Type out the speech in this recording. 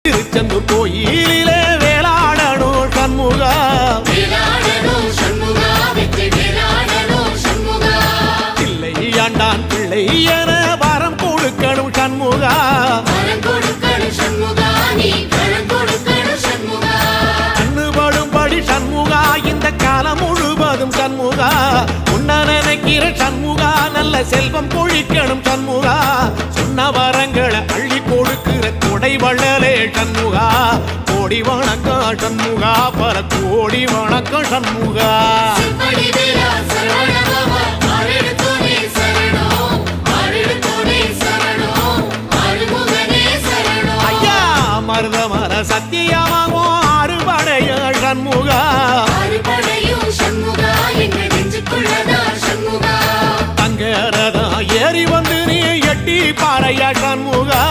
திருச்செந்தூர் கோயிலிலே வேளாடணும் சண்முகா, பிள்ளை ஆண்டான் பிள்ளை என வரம் கொடுக்கணும் சண்முகா, கண்ணுபடும்படி சண்முகா இந்த காலம் முழுவதும் சண்முகா, உன்ன நினைக்கிற சண்முகா நல்ல செல்வம் பொழிக்கணும் சண்முகா, சொன்ன வரங்களை அள்ளி கொடுக்கிற கொடை வள்ளலே சண்முகா, கோடி வணக்கம் சண்முகா, பல கோடி வணக்கம் சண்முகா. ஐயா மருதமர சத்தியமாகும் அறுபடைய சண்முகா, தங்கரதா ஏறி வந்து நீ எட்டி பாறையா சண்முகா.